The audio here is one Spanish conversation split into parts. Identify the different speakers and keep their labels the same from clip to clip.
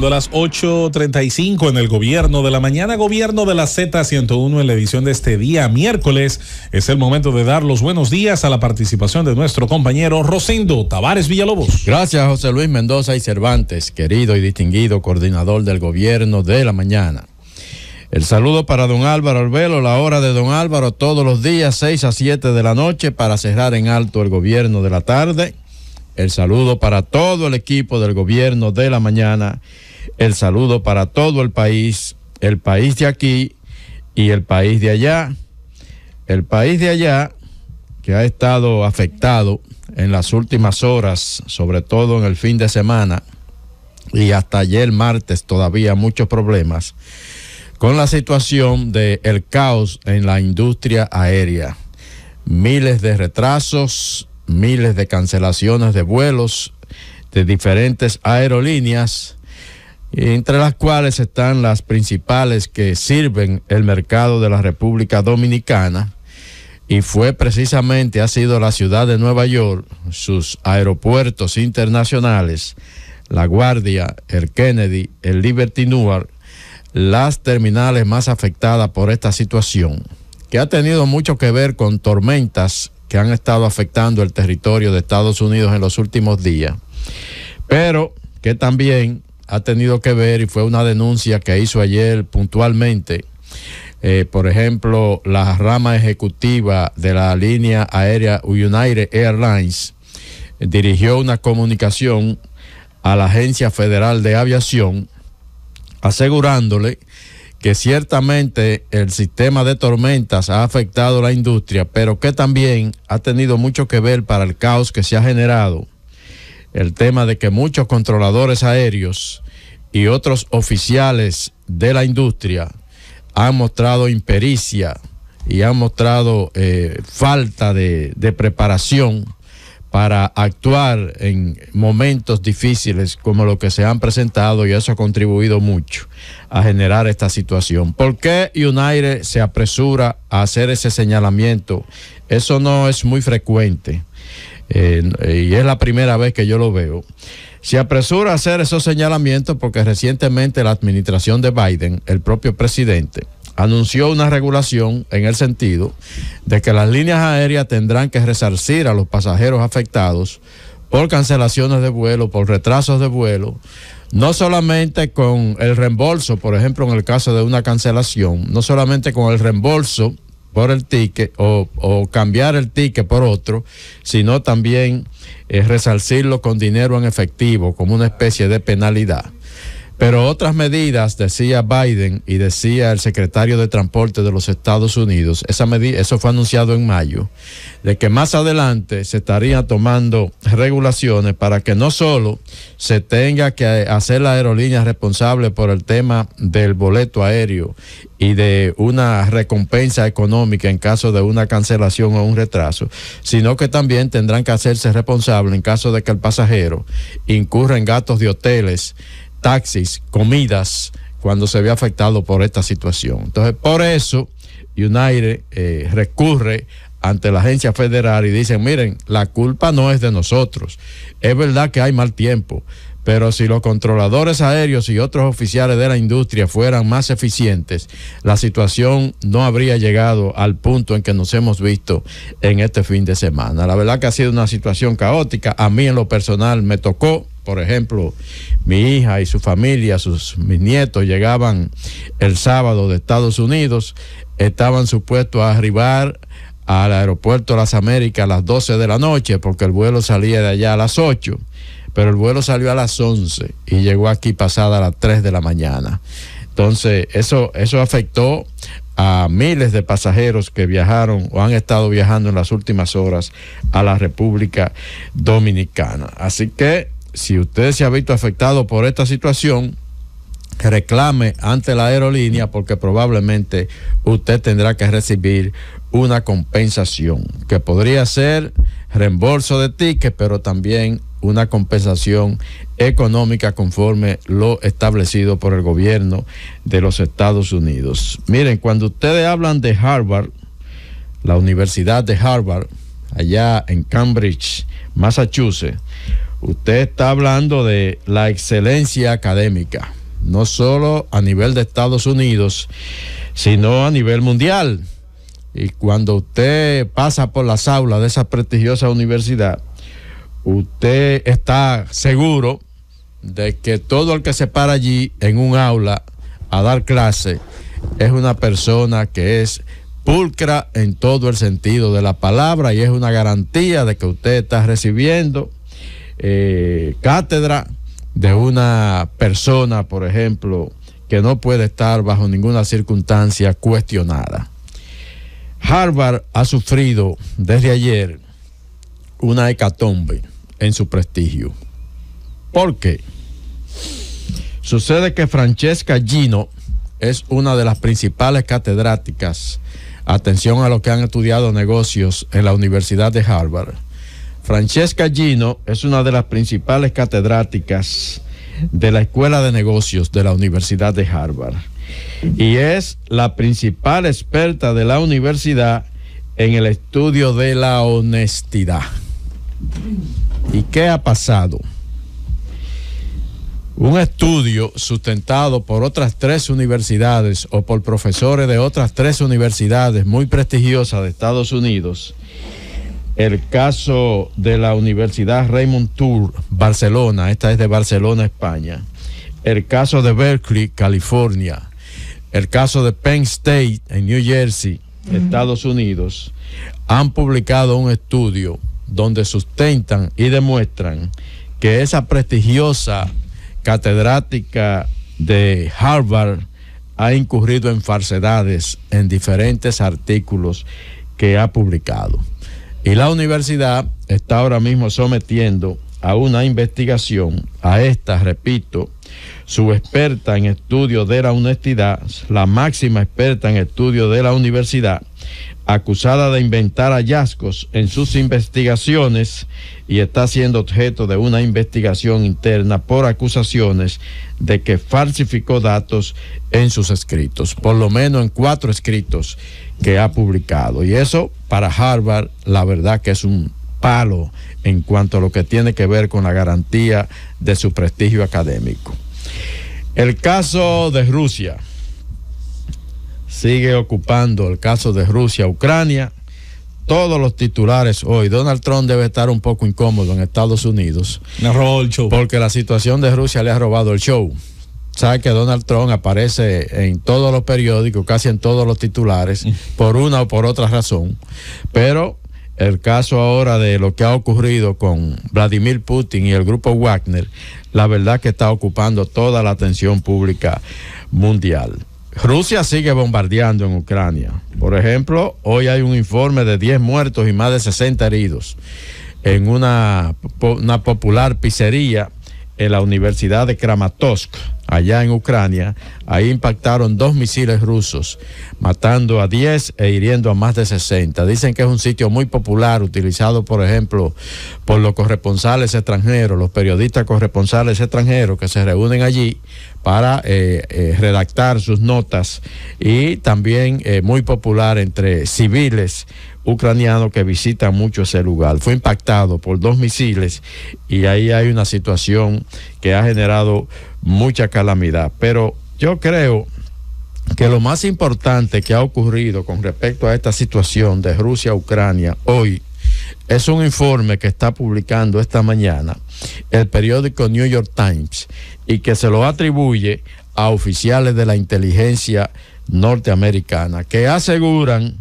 Speaker 1: A las 8:35 en el Gobierno de la Mañana, Gobierno de la Z101 en la edición de este día, miércoles. Es el momento de dar los buenos días a la participación de nuestro compañero Rosendo Tavares Villalobos.
Speaker 2: Gracias, José Luis Mendoza y Cervantes, querido y distinguido coordinador del Gobierno de la Mañana. El saludo para don Álvaro Albelo, la hora de don Álvaro todos los días 6 a 7 de la noche para cerrar en alto el Gobierno de la tarde. El saludo para todo el equipo del Gobierno de la Mañana. El saludo para todo el país de aquí y el país de allá. El país de allá que ha estado afectado en las últimas horas, sobre todo en el fin de semana y hasta ayer martes todavía muchos problemas con la situación del caos en la industria aérea. Miles de retrasos, miles de cancelaciones de vuelos de diferentes aerolíneas, entre las cuales están las principales que sirven el mercado de la República Dominicana, y ha sido la ciudad de Nueva York, sus aeropuertos internacionales, La Guardia, el Kennedy, el Liberty Newark, las terminales más afectadas por esta situación, que ha tenido mucho que ver con tormentas que han estado afectando el territorio de Estados Unidos en los últimos días, pero que también ha tenido que ver, y fue una denuncia que hizo ayer puntualmente, por ejemplo, la rama ejecutiva de la línea aérea United Airlines dirigió una comunicación a la Agencia Federal de Aviación asegurándole que ciertamente el sistema de tormentas ha afectado a la industria, pero que también ha tenido mucho que ver para el caos que se ha generado el tema de que muchos controladores aéreos y otros oficiales de la industria han mostrado impericia y han mostrado falta de preparación para actuar en momentos difíciles como los que se han presentado, y eso ha contribuido mucho a generar esta situación. ¿Por qué United se apresura a hacer ese señalamiento? Eso no es muy frecuente. Y es la primera vez que yo lo veo. Se apresura a hacer esos señalamientos porque recientemente la administración de Biden, el propio presidente, anunció una regulación en el sentido de que las líneas aéreas tendrán que resarcir a los pasajeros afectados por cancelaciones de vuelo, por retrasos de vuelo, no solamente con el reembolso, por ejemplo, en el caso de una cancelación, no solamente con el reembolso por el ticket o cambiar el ticket por otro, sino también resarcirlo con dinero en efectivo como una especie de penalidad. Pero otras medidas, decía Biden y decía el secretario de Transporte de los Estados Unidos, eso fue anunciado en mayo, de que más adelante se estarían tomando regulaciones para que no solo se tenga que hacer la aerolínea responsable por el tema del boleto aéreo y de una recompensa económica en caso de una cancelación o un retraso, sino que también tendrán que hacerse responsables en caso de que el pasajero incurra en gastos de hoteles, taxis, comidas, cuando se ve afectado por esta situación. Entonces, por eso, United recurre ante la agencia federal y dicen, miren, la culpa no es de nosotros. Es verdad que hay mal tiempo, pero si los controladores aéreos y otros oficiales de la industria fueran más eficientes, la situación no habría llegado al punto en que nos hemos visto en este fin de semana. La verdad que ha sido una situación caótica. A mí en lo personal me tocó, por ejemplo, mi hija y su familia, mis nietos llegaban el sábado de Estados Unidos, estaban supuestos a arribar al aeropuerto de las Américas a las 12 de la noche porque el vuelo salía de allá a las 8, pero el vuelo salió a las 11 y llegó aquí pasada a las 3 de la mañana. Entonces eso afectó a miles de pasajeros que viajaron o han estado viajando en las últimas horas a la República Dominicana. Así que si usted se ha visto afectado por esta situación, reclame ante la aerolínea porque probablemente usted tendrá que recibir una compensación que podría ser reembolso de ticket, pero también una compensación económica conforme lo establecido por el gobierno de los Estados Unidos. Miren, cuando ustedes hablan de Harvard, la Universidad de Harvard, allá en Cambridge, Massachusetts, usted está hablando de la excelencia académica, no solo a nivel de Estados Unidos, sino a nivel mundial. Y cuando usted pasa por las aulas de esa prestigiosa universidad, usted está seguro de que todo el que se para allí en un aula a dar clase es una persona que es pulcra en todo el sentido de la palabra, y es una garantía de que usted está recibiendo cátedra de una persona, por ejemplo, que no puede estar bajo ninguna circunstancia cuestionada. Harvard ha sufrido desde ayer una hecatombe en su prestigio. ¿Por qué? Sucede que Francesca Gino es una de las principales catedráticas, atención a los que han estudiado negocios en la Universidad de Harvard. Francesca Gino es una de las principales catedráticas de la Escuela de Negocios de la Universidad de Harvard y es la principal experta de la universidad en el estudio de la honestidad. ¿Y qué ha pasado? Un estudio sustentado por otras 3 universidades o por profesores de otras 3 universidades muy prestigiosas de Estados Unidos. El caso de la Universidad Raymond Tour, Barcelona, esta es de Barcelona, España. El caso de Berkeley, California. El caso de Penn State, en New Jersey, Estados Unidos. Han publicado un estudio donde sustentan y demuestran que esa prestigiosa catedrática de Harvard ha incurrido en falsedades en diferentes artículos que ha publicado. Y la universidad está ahora mismo sometiendo a una investigación a esta, repito, su experta en estudio de la honestidad, la máxima experta en estudio de la universidad, acusada de inventar hallazgos en sus investigaciones y está siendo objeto de una investigación interna por acusaciones de que falsificó datos en sus escritos, por lo menos en 4 escritos que ha publicado. Y eso para Harvard, la verdad que es un palo en cuanto a lo que tiene que ver con la garantía de su prestigio académico. El caso de Rusia sigue ocupando, el caso de Rusia-Ucrania. Todos los titulares hoy. Donald Trump debe estar un poco incómodo en Estados Unidos.
Speaker 1: Le robó el show.
Speaker 2: Porque la situación de Rusia le ha robado el show. Sabe que Donald Trump aparece en todos los periódicos, casi en todos los titulares, por una o por otra razón. Pero el caso ahora de lo que ha ocurrido con Vladimir Putin y el grupo Wagner, la verdad que está ocupando toda la atención pública mundial. Rusia sigue bombardeando en Ucrania. Por ejemplo, hoy hay un informe de 10 muertos y más de 60 heridos en una popular pizzería en la Universidad de Kramatorsk, allá en Ucrania. Ahí impactaron 2 misiles rusos, matando a 10 e hiriendo a más de 60. Dicen que es un sitio muy popular, utilizado, por ejemplo, por los corresponsales extranjeros, los periodistas corresponsales extranjeros que se reúnen allí para redactar sus notas, y también muy popular entre civiles ucranianos que visitan mucho ese lugar. Fue impactado por 2 misiles y ahí hay una situación que ha generado mucha calamidad. Pero yo creo que lo más importante que ha ocurrido con respecto a esta situación de Rusia-Ucrania hoy es un informe que está publicando esta mañana el periódico New York Times y que se lo atribuye a oficiales de la inteligencia norteamericana, que aseguran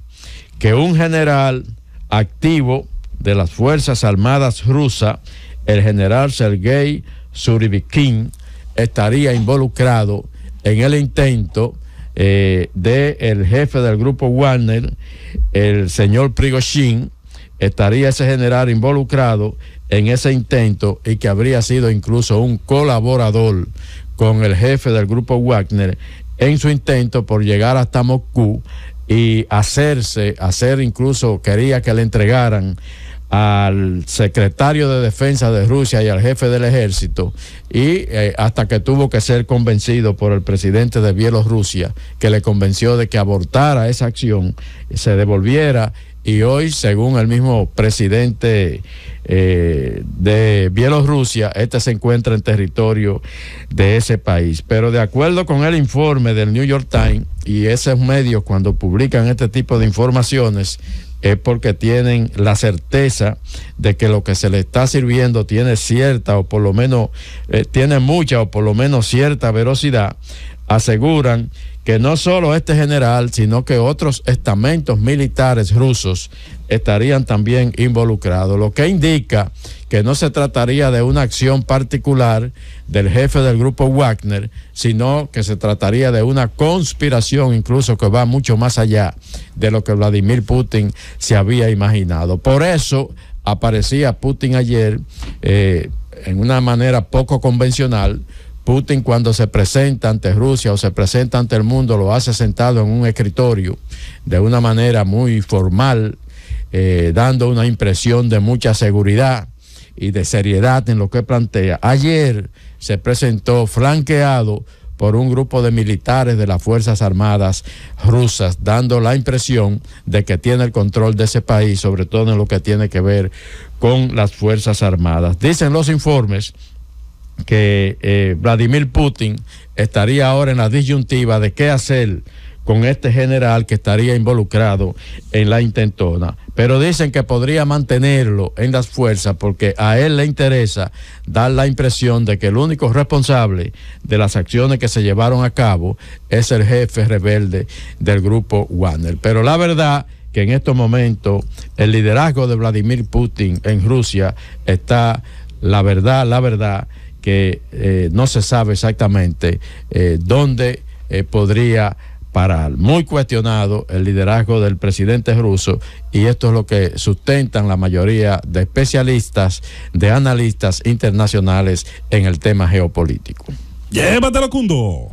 Speaker 2: que un general activo de las Fuerzas Armadas rusas, el general Sergei Surovikin, estaría involucrado en el intento del jefe del grupo Wagner, el señor Prigozhin. Estaría ese general involucrado en ese intento y que habría sido incluso un colaborador con el jefe del grupo Wagner en su intento por llegar hasta Moscú y incluso quería que le entregaran al secretario de Defensa de Rusia y al jefe del ejército, y hasta que tuvo que ser convencido por el presidente de Bielorrusia, que le convenció de que abortara esa acción, se devolviera y hoy, según el mismo presidente de Bielorrusia, se encuentra en territorio de ese país. Pero de acuerdo con el informe del New York Times, y esos medios cuando publican este tipo de informaciones, es porque tienen la certeza de que lo que se le está sirviendo tiene cierta, o por lo menos tiene mucha, o por lo menos cierta veracidad. Aseguran que no solo este general, sino que otros estamentos militares rusos estarían también involucrados, lo que indica que no se trataría de una acción particular del jefe del grupo Wagner, sino que se trataría de una conspiración incluso que va mucho más allá de lo que Vladimir Putin se había imaginado. Por eso aparecía Putin ayer en una manera poco convencional. Putin, cuando se presenta ante Rusia o se presenta ante el mundo, lo hace sentado en un escritorio de una manera muy formal, dando una impresión de mucha seguridad y de seriedad en lo que plantea. Ayer se presentó flanqueado por un grupo de militares de las Fuerzas Armadas rusas, dando la impresión de que tiene el control de ese país, sobre todo en lo que tiene que ver con las Fuerzas Armadas. Dicen los informes que Vladimir Putin estaría ahora en la disyuntiva de qué hacer con este general que estaría involucrado en la intentona, pero dicen que podría mantenerlo en las fuerzas porque a él le interesa dar la impresión de que el único responsable de las acciones que se llevaron a cabo es el jefe rebelde del grupo Wagner. Pero la verdad que en estos momentos el liderazgo de Vladimir Putin en Rusia está, la verdad que no se sabe exactamente dónde podría parar. Muy cuestionado el liderazgo del presidente ruso, y esto es lo que sustentan la mayoría de especialistas, de analistas internacionales en el tema geopolítico.
Speaker 1: Llévatelo, Cundo.